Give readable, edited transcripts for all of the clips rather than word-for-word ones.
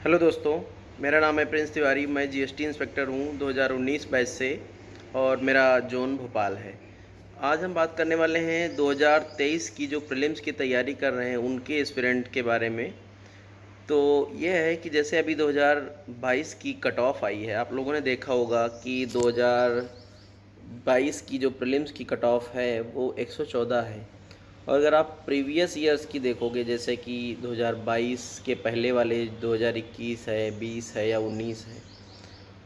Hello दोस्तों, मेरा नाम है प्रिंस तिवारी। मैं जीएसटी इंस्पेक्टर हूँ 2019 बैच से और मेरा जोन भोपाल है। आज हम बात करने वाले हैं 2023 की जो प्रीलिम्स की तैयारी कर रहे हैं उनके एस्पिरेंट के बारे में। तो ये है कि जैसे अभी 2022 की कट ऑफ आई है, आप लोगों ने देखा होगा कि 2022 की जो प्रीलिम्स की कट ऑफ है वो 114 है। और अगर आप प्रीवियस ईयर्स की देखोगे, जैसे कि 2022 के पहले वाले 2021 है, 20 है या 19 है,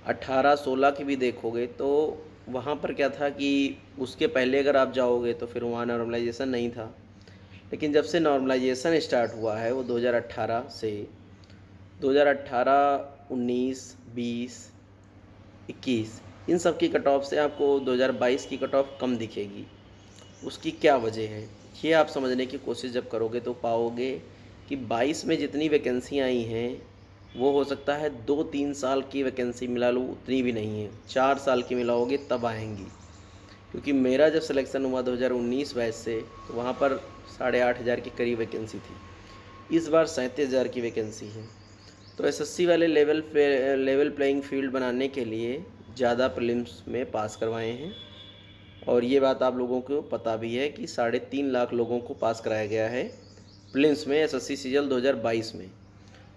18 16 की भी देखोगे तो वहाँ पर क्या था कि उसके पहले अगर आप जाओगे तो फिर वहाँ नॉर्मलाइजेशन नहीं था। लेकिन जब से नॉर्मलाइजेशन स्टार्ट हुआ है वो 2018 से 2018, 19, 20, 21 इन सब की कट ऑफ से आपको 2022 की कट ऑफ कम दिखेगी। उसकी क्या वजह है, ये आप समझने की कोशिश जब करोगे तो पाओगे कि 22 में जितनी वैकेंसी आई हैं वो हो सकता है 2-3 साल की वैकेंसी मिला लो उतनी भी नहीं है, 4 साल की मिलाओगे तब आएंगी। क्योंकि मेरा जब सिलेक्शन हुआ 2019 बैच से तो वहाँ पर 8,500 के करीब वैकेंसी थी। इस बार 37,000 की वैकेंसी है। तो एसएससी वाले लेवल प्लेइंग फील्ड बनाने के लिए ज़्यादा प्रीलिम्स में पास करवाए हैं। और ये बात आप लोगों को पता भी है कि 3.5 लाख लोगों को पास कराया गया है प्रीलिम्स में एसएससी सीजल 2022 में।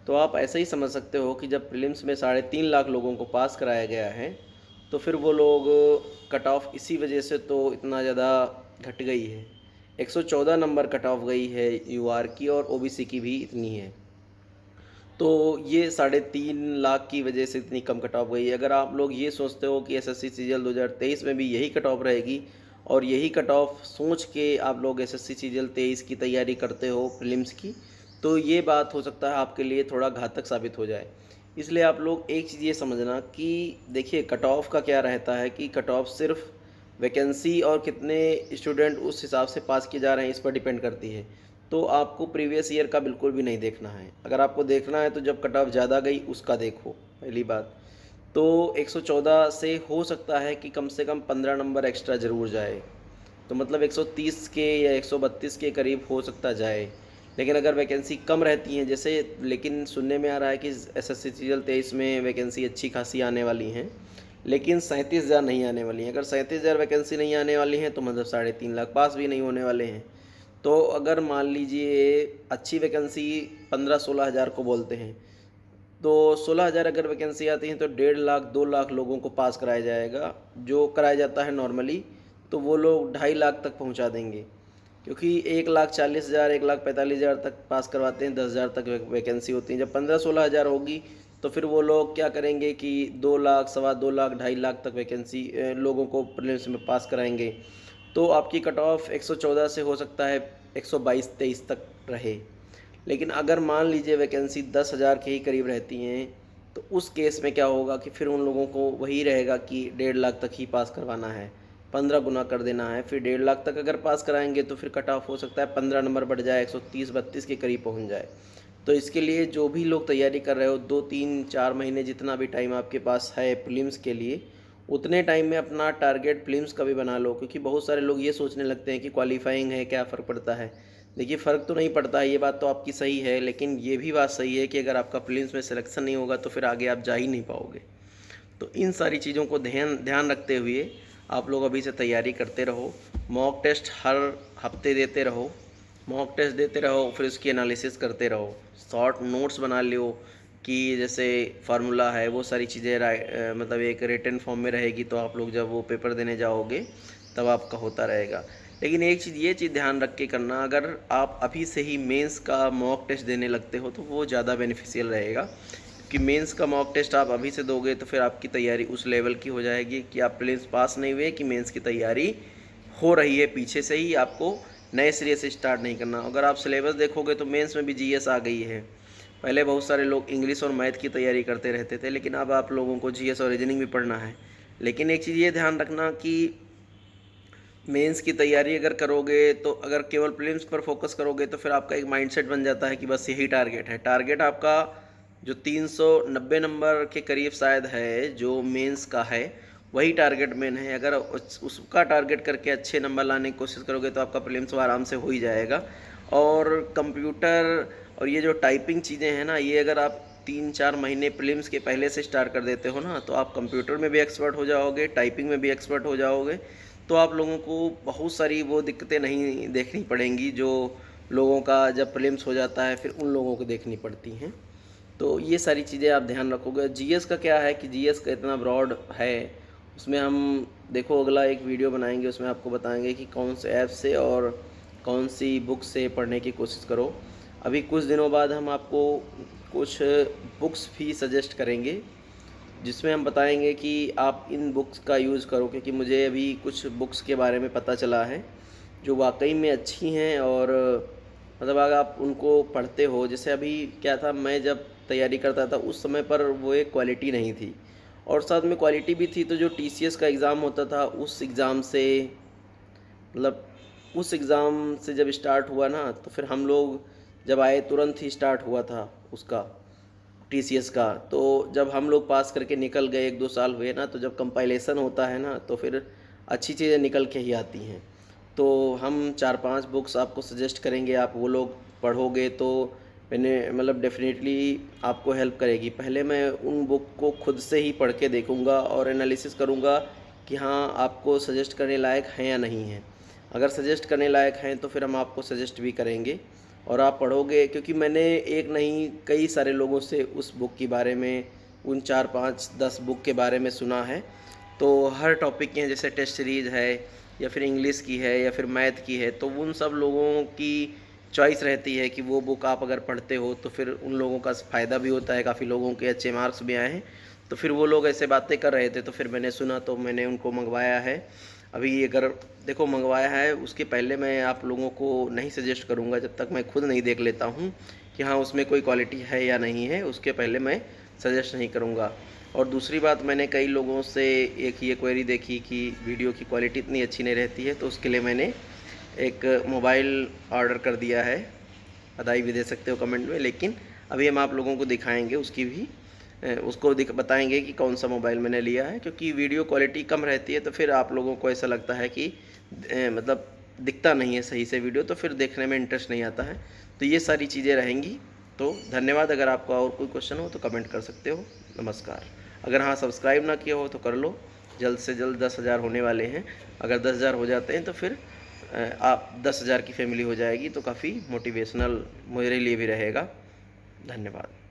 तो आप ऐसे ही समझ सकते हो कि जब प्रीलिम्स में 3.5 लाख लोगों को पास कराया गया है तो फिर वो लोग कट ऑफ इसी वजह से तो इतना ज़्यादा घट गई है। 114 नंबर कट ऑफ गई है यूआर की और ओबीसी की भी इतनी है। तो ये 3.5 लाख की वजह से इतनी कम कट ऑफ गई है। अगर आप लोग ये सोचते हो कि एसएससी सीजीएल 2023 में भी यही कट ऑफ रहेगी और यही कट ऑफ सोच के आप लोग एसएससी सीजीएल 23 की तैयारी करते हो प्रीलिम्स की, तो ये बात हो सकता है आपके लिए थोड़ा घातक साबित हो जाए। इसलिए आप लोग एक चीज़ ये समझना कि देखिए कट ऑफ का क्या रहता है कि कट ऑफ सिर्फ वैकेंसी और कितने स्टूडेंट उस हिसाब से पास किए जा रहे हैं इस पर डिपेंड करती है। तो आपको प्रीवियस ईयर का बिल्कुल भी नहीं देखना है। अगर आपको देखना है तो जब कट ऑफ ज़्यादा गई उसका देखो पहली बात। तो 114 से हो सकता है कि कम से कम 15 नंबर एक्स्ट्रा ज़रूर जाए, तो मतलब 130 के या 132 के करीब हो सकता जाए। लेकिन अगर वैकेंसी कम रहती हैं जैसे, लेकिन सुनने में आ रहा है कि एसएससी सीजीएल 23 में वैकेंसी अच्छी खासी आने वाली हैं, लेकिन 37,000 नहीं आने वाली हैं। अगर 37,000 वैकेंसी नहीं आने वाली हैं तो मतलब 3.5 लाख पास भी नहीं होने वाले हैं। तो अगर मान लीजिए अच्छी वैकेंसी 15-16 हज़ार को बोलते हैं, तो 16,000 अगर वैकेंसी आती हैं तो 1.5 लाख 2 लाख लोगों को पास कराया जाएगा। जो कराया जाता है नॉर्मली तो वो लोग 2.5 लाख तक पहुंचा देंगे, क्योंकि 1,40,000 1,45,000 तक पास करवाते हैं, 10,000 तक वैकेंसी होती है। जब 15-16 हज़ार होगी तो फिर वो लोग क्या करेंगे कि 2 लाख, 2.25 लाख, 2.5 लाख तक वैकेंसी लोगों को प्रीलिम्स में पास कराएंगे। तो आपकी कट ऑफ 114 से हो सकता है 122-23 तक रहे। लेकिन अगर मान लीजिए वैकेंसी 10,000 के ही करीब रहती हैं तो उस केस में क्या होगा कि फिर उन लोगों को वही रहेगा कि 1.5 लाख तक ही पास करवाना है, 15 गुना कर देना है। फिर 1.5 लाख तक अगर पास कराएंगे तो फिर कट ऑफ हो सकता है 15 नंबर बढ़ जाए, 130-32 के करीब पहुंच जाए। तो इसके लिए जो भी लोग तैयारी कर रहे हो, 2-3-4 महीने जितना भी टाइम आपके पास है प्रीलिम्स के लिए, उतने टाइम में अपना टारगेट प्रीलिम्स का भी बना लो। क्योंकि बहुत सारे लोग ये सोचने लगते हैं कि क्वालिफाइंग है क्या फ़र्क पड़ता है। देखिए फ़र्क तो नहीं पड़ता है, ये बात तो आपकी सही है, लेकिन ये भी बात सही है कि अगर आपका प्रीलिम्स में सिलेक्शन नहीं होगा तो फिर आगे आप जा ही नहीं पाओगे। तो इन सारी चीज़ों को ध्यान ध्यान रखते हुए आप लोग अभी से तैयारी करते रहो। मॉक टेस्ट हर हफ्ते देते रहो, मॉक टेस्ट देते रहो, फिर उसकी एनालिसिस करते रहो। शॉर्ट नोट्स बना लो कि जैसे फार्मूला है वो सारी चीज़ें मतलब एक रिटन फॉर्म में रहेगी, तो आप लोग जब वो पेपर देने जाओगे तब आपका होता रहेगा। लेकिन एक चीज़ ये चीज़ ध्यान रख के करना, अगर आप अभी से ही मेंस का मॉक टेस्ट देने लगते हो तो वो ज़्यादा बेनिफिशियल रहेगा। कि मेंस का मॉक टेस्ट आप अभी से दोगे तो फिर आपकी तैयारी उस लेवल की हो जाएगी कि आप प्रीलिम्स पास नहीं हुए कि मेंस की तैयारी हो रही है पीछे से ही, आपको नए सिरे से स्टार्ट नहीं करना। अगर आप सिलेबस देखोगे तो मेंस में भी जीएस आ गई है। पहले बहुत सारे लोग इंग्लिश और मैथ की तैयारी करते रहते थे, लेकिन अब आप लोगों को जीएस और रीजनिंग भी पढ़ना है। लेकिन एक चीज़ ये ध्यान रखना कि मेंस की तैयारी अगर करोगे तो अगर केवल प्रीलिम्स पर फोकस करोगे तो फिर आपका एक माइंडसेट बन जाता है कि बस यही टारगेट है। टारगेट आपका जो 390 नंबर के करीब शायद है जो मेंस का है, वही टारगेट मेन है। अगर उसका टारगेट करके अच्छे नंबर लाने की कोशिश करोगे तो आपका प्रीलिम्स आराम से हो ही जाएगा। और कंप्यूटर और ये जो टाइपिंग चीज़ें हैं ना, ये अगर आप 3-4 महीने प्रीलिम्स के पहले से स्टार्ट कर देते हो ना, तो आप कंप्यूटर में भी एक्सपर्ट हो जाओगे, टाइपिंग में भी एक्सपर्ट हो जाओगे। तो आप लोगों को बहुत सारी वो दिक्कतें नहीं देखनी पड़ेंगी जो लोगों का जब प्रीलिम्स हो जाता है फिर उन लोगों को देखनी पड़ती हैं। तो ये सारी चीज़ें आप ध्यान रखोगे। जीएस का क्या है कि जीएस का इतना ब्रॉड है, उसमें हम देखो अगला एक वीडियो बनाएंगे, उसमें आपको बताएंगे कि कौन से ऐप से और कौन सी बुक से पढ़ने की कोशिश करो। अभी कुछ दिनों बाद हम आपको कुछ बुक्स भी सजेस्ट करेंगे, जिसमें हम बताएंगे कि आप इन बुक्स का यूज़ करो, क्योंकि मुझे अभी कुछ बुक्स के बारे में पता चला है जो वाकई में अच्छी हैं। और मतलब अगर आप उनको पढ़ते हो, जैसे अभी क्या था, मैं जब तैयारी करता था उस समय पर वो एक क्वालिटी नहीं थी, और साथ में क्वालिटी भी थी तो जो टीसीएस का एग्ज़ाम होता था उस एग्ज़ाम से, मतलब उस एग्ज़ाम से जब स्टार्ट हुआ ना, तो फिर हम लोग जब आए तुरंत ही स्टार्ट हुआ था उसका टीसीएस का। तो जब हम लोग पास करके निकल गए, 1-2 साल हुए ना, तो जब कंपाइलेशन होता है ना तो फिर अच्छी चीज़ें निकल के ही आती हैं। तो हम 4-5 बुक्स आपको सजेस्ट करेंगे, आप वो लोग पढ़ोगे तो मैंने मतलब डेफिनेटली आपको हेल्प करेगी। पहले मैं उन बुक को खुद से ही पढ़ के देखूँगा और एनालिसिस करूँगा कि हाँ, आपको सजेस्ट करने लायक हैं या नहीं हैं। अगर सजेस्ट करने लायक हैं तो फिर हम आपको सजेस्ट भी करेंगे और आप पढ़ोगे, क्योंकि मैंने एक नहीं कई सारे लोगों से उस बुक के बारे में, उन 4-5-10 बुक के बारे में सुना है। तो हर टॉपिक के हैं, जैसे टेस्ट सीरीज़ है या फिर इंग्लिश की है या फिर मैथ की है, तो उन सब लोगों की चॉइस रहती है कि वो बुक आप अगर पढ़ते हो तो फिर उन लोगों का फ़ायदा भी होता है। काफ़ी लोगों के अच्छे मार्क्स भी आए हैं, तो फिर वो लोग ऐसे बातें कर रहे थे तो फिर मैंने सुना तो मैंने उनको मंगवाया है। अभी अगर देखो मंगवाया है, उसके पहले मैं आप लोगों को नहीं सजेस्ट करूँगा जब तक मैं खुद नहीं देख लेता हूँ कि हाँ उसमें कोई क्वालिटी है या नहीं है, उसके पहले मैं सजेस्ट नहीं करूँगा। और दूसरी बात, मैंने कई लोगों से एक ये क्वेरी देखी कि वीडियो की क्वालिटी इतनी अच्छी नहीं रहती है, तो उसके लिए मैंने एक मोबाइल ऑर्डर कर दिया है। बधाई भी दे सकते हो कमेंट में, लेकिन अभी हम आप लोगों को दिखाएंगे उसकी भी उसको बताएंगे कि कौन सा मोबाइल मैंने लिया है, क्योंकि वीडियो क्वालिटी कम रहती है तो फिर आप लोगों को ऐसा लगता है कि मतलब दिखता नहीं है सही से वीडियो, तो फिर देखने में इंटरेस्ट नहीं आता है। तो ये सारी चीज़ें रहेंगी। तो धन्यवाद। अगर आपका और कोई क्वेश्चन हो तो कमेंट कर सकते हो। नमस्कार। अगर हाँ सब्सक्राइब ना किया हो तो कर लो, जल्द से जल्द 10,000 होने वाले हैं। अगर 10,000 हो जाते हैं तो फिर आप 10,000 की फैमिली हो जाएगी, तो काफ़ी मोटिवेशनल मेरे लिए भी रहेगा। धन्यवाद।